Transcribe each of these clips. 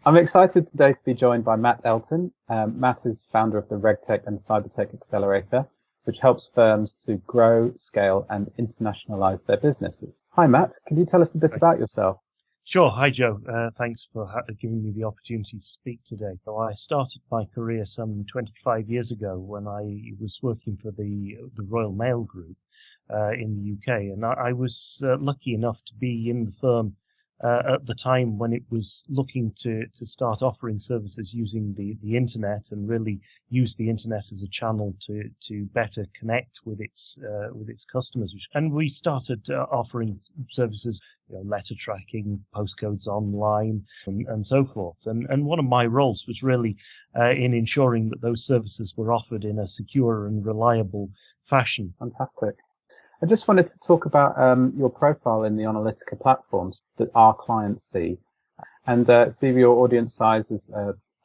I'm excited today to be joined by Matt Elton. Matt is founder of the RegTech and Cybertech Accelerator, which helps firms to grow, scale, and internationalize their businesses. Hi, Matt. Can you tell us a bit about yourself? Sure. Hi, Joe. Thanks for giving me the opportunity to speak today. So I started my career some 25 years ago when I was working for the Royal Mail Group in the UK, and I was lucky enough to be in the firm at the time when it was looking to start offering services using the internet and really use the internet as a channel to better connect with its customers. And we started offering services, letter tracking, postcodes online, and so forth. And one of my roles was really in ensuring that those services were offered in a secure and reliable fashion. Fantastic. I just wanted to talk about your profile in the Analytica platforms that our clients see. And see your audience size is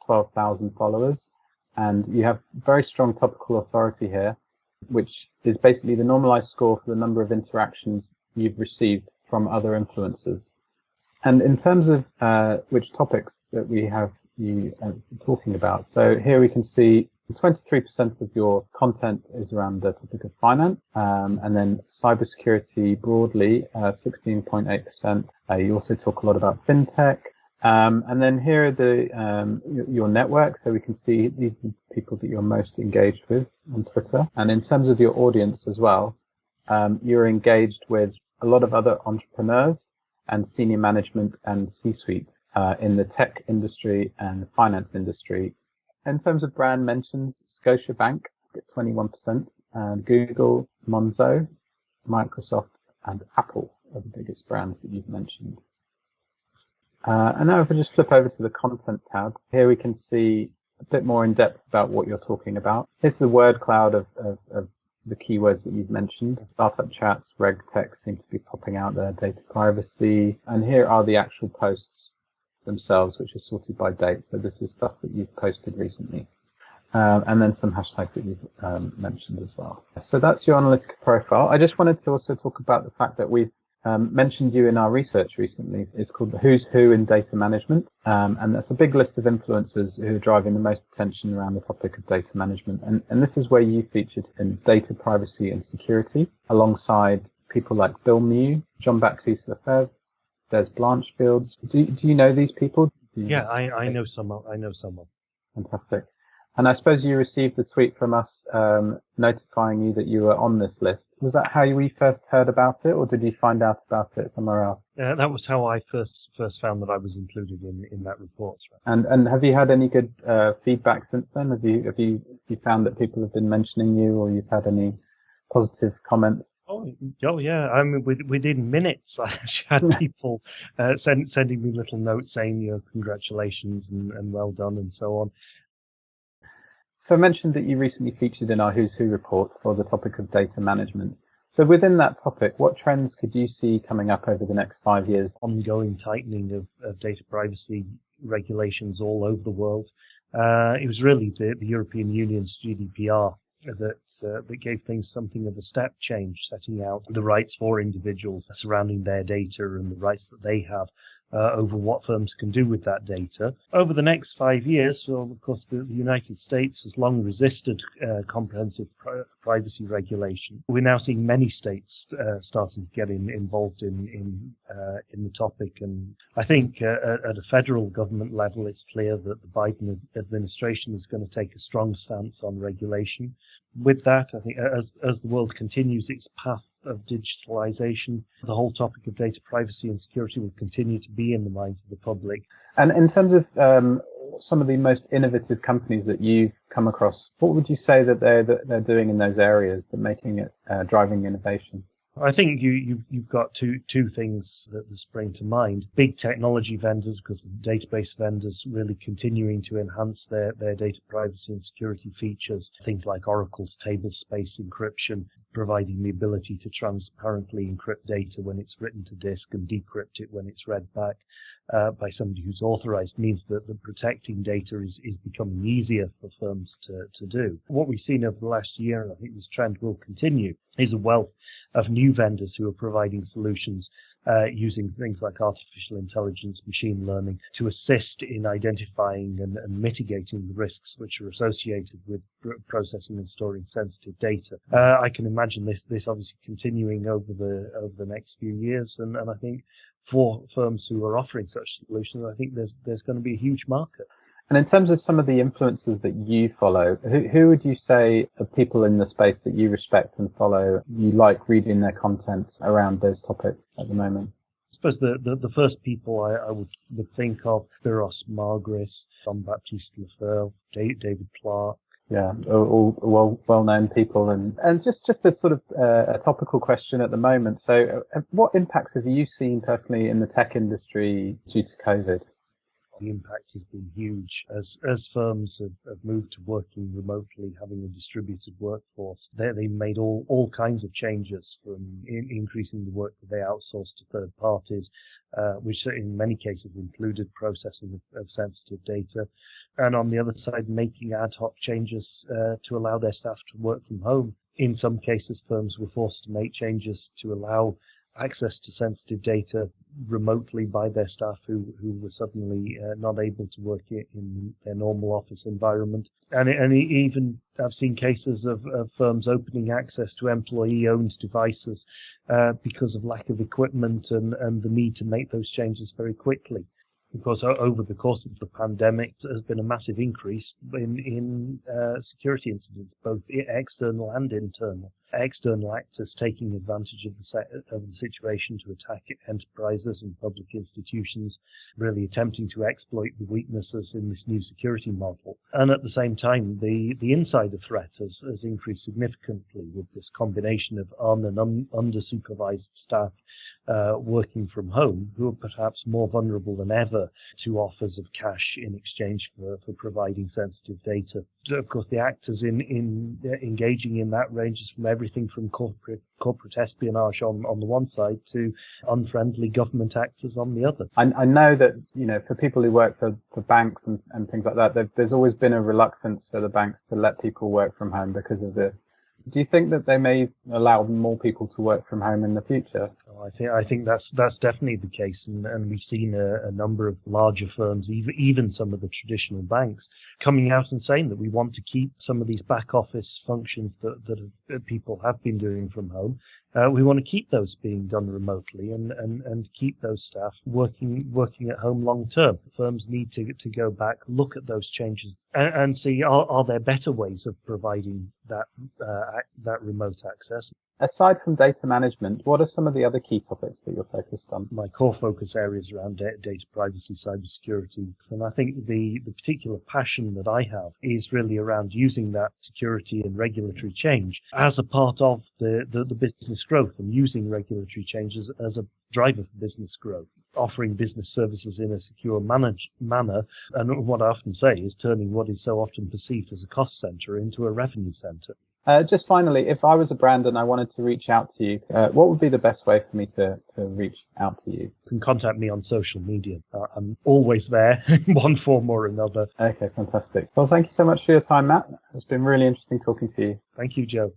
12,000 followers. And you have very strong topical authority here, which is basically the normalized score for the number of interactions you've received from other influencers. And in terms of which topics that we have you talking about, so here we can see 23% of your content is around the topic of finance, and then cybersecurity broadly, 16.8%. You also talk a lot about fintech, and then here are your network. So we can see these are the people that you're most engaged with on Twitter. And in terms of your audience as well, you're engaged with a lot of other entrepreneurs and senior management and C-suites in the tech industry and the finance industry. In terms of brand mentions, Scotiabank at 21%, and Google, Monzo, Microsoft, and Apple are the biggest brands that you've mentioned. And now if we just flip over to the content tab, here we can see a bit more in depth about what you're talking about. This is a word cloud of the keywords that you've mentioned. Startup chats, RegTech seem to be popping out there, data privacy, and here are the actual posts themselves, which are sorted by date. So this is stuff that you've posted recently. And then some hashtags that you've mentioned as well. So that's your Analytica profile. I just wanted to also talk about the fact that we've mentioned you in our research recently. It's called the Who's Who in Data Management. And that's a big list of influencers who are driving the most attention around the topic of data management. And this is where you featured in data privacy and security, alongside people like Bill Mew, Jean-Baptiste Lefebvre, Des Blanchfields. Do you know these people? Yeah, I know some. Fantastic. And I suppose you received a tweet from us notifying you that you were on this list. Was that how we first heard about it, or did you find out about it somewhere else? That was how I first found that I was included in that report. And have you had any good feedback since then? Have you found that people have been mentioning you, or you've had any positive comments? Oh yeah. I mean, within minutes, I actually had people sending me little notes saying, congratulations and well done and so on. So I mentioned that you recently featured in our Who's Who report for the topic of data management. So within that topic, what trends could you see coming up over the next 5 years? Ongoing tightening of data privacy regulations all over the world. It was really the European Union's GDPR that gave things something of a step change, setting out the rights for individuals surrounding their data and the rights that they have over what firms can do with that data. Over the next 5 years, well, of course, the United States has long resisted comprehensive privacy regulation. We're now seeing many states starting to get involved in the topic, and I think at a federal government level, it's clear that the Biden administration is going to take a strong stance on regulation. With that, I think as the world continues its path of digitalization, the whole topic of data privacy and security will continue to be in the minds of the public. And in terms of some of the most innovative companies that you've come across, what would you say that they're doing in those areas that making it driving innovation? I think you've got two things that spring to mind. Big technology vendors, because database vendors really continuing to enhance their data privacy and security features. Things like Oracle's table space encryption, providing the ability to transparently encrypt data when it's written to disk and decrypt it when it's read back by somebody who's authorized, means that the protecting data is becoming easier for firms to do. What we've seen over the last year, and I think this trend will continue, is a wealth of new vendors who are providing solutions using things like artificial intelligence, machine learning, to assist in identifying and mitigating the risks which are associated with processing and storing sensitive data. I can imagine this obviously continuing over the next few years, and I think for firms who are offering such solutions, I think there's going to be a huge market. And in terms of some of the influencers that you follow, who would you say are people in the space that you respect and follow, you like reading their content around those topics at the moment? I suppose the first people I would think of, Spiros Margris, Jean-Baptiste Lefebvre, David Clark. Yeah, all well-known people. And just a sort of a topical question at the moment. So what impacts have you seen personally in the tech industry due to COVID? The impact has been huge as firms have moved to working remotely, having a distributed workforce. They made all kinds of changes, from increasing the work that they outsourced to third parties, which in many cases included processing of sensitive data, and on the other side, making ad hoc changes to allow their staff to work from home. In some cases, firms were forced to make changes to allow access to sensitive data remotely by their staff who were suddenly not able to work in their normal office environment. And even I've seen cases of firms opening access to employee-owned devices because of lack of equipment and the need to make those changes very quickly. Because over the course of the pandemic, there has been a massive increase in security incidents, both external and internal. External actors taking advantage of the situation to attack enterprises and public institutions, really attempting to exploit the weaknesses in this new security model. And at the same time, the insider threat has increased significantly with this combination of under-supervised staff working from home, who are perhaps more vulnerable than ever to offers of cash in exchange for providing sensitive data. Of course, the actors in engaging in that ranges from everything from corporate espionage on the one side to unfriendly government actors on the other. I know that, for people who work for banks and things like that, there's always been a reluctance for the banks to let people work from home because of the. Do you think that they may allow more people to work from home in the future? I think that's definitely the case, and we've seen a number of larger firms, even some of the traditional banks, coming out and saying that we want to keep some of these back office functions that people have been doing from home. We want to keep those being done remotely and keep those staff working at home long term. Firms need to go back, look at those changes, and see are there better ways of providing that remote access. Aside from data management, what are some of the other key topics that you're focused on? My core focus areas around data privacy, cybersecurity, and I think the particular passion that I have is really around using that security and regulatory change as a part of the business growth, and using regulatory changes as a driver for business growth, offering business services in a secure manner, and what I often say is turning what is so often perceived as a cost center into a revenue center. Just finally, if I was a brand and I wanted to reach out to you, what would be the best way for me to reach out to you? You can contact me on social media. I'm always there in one form or another. Okay, fantastic. Well, thank you so much for your time, Matt. It's been really interesting talking to you. Thank you, Joe.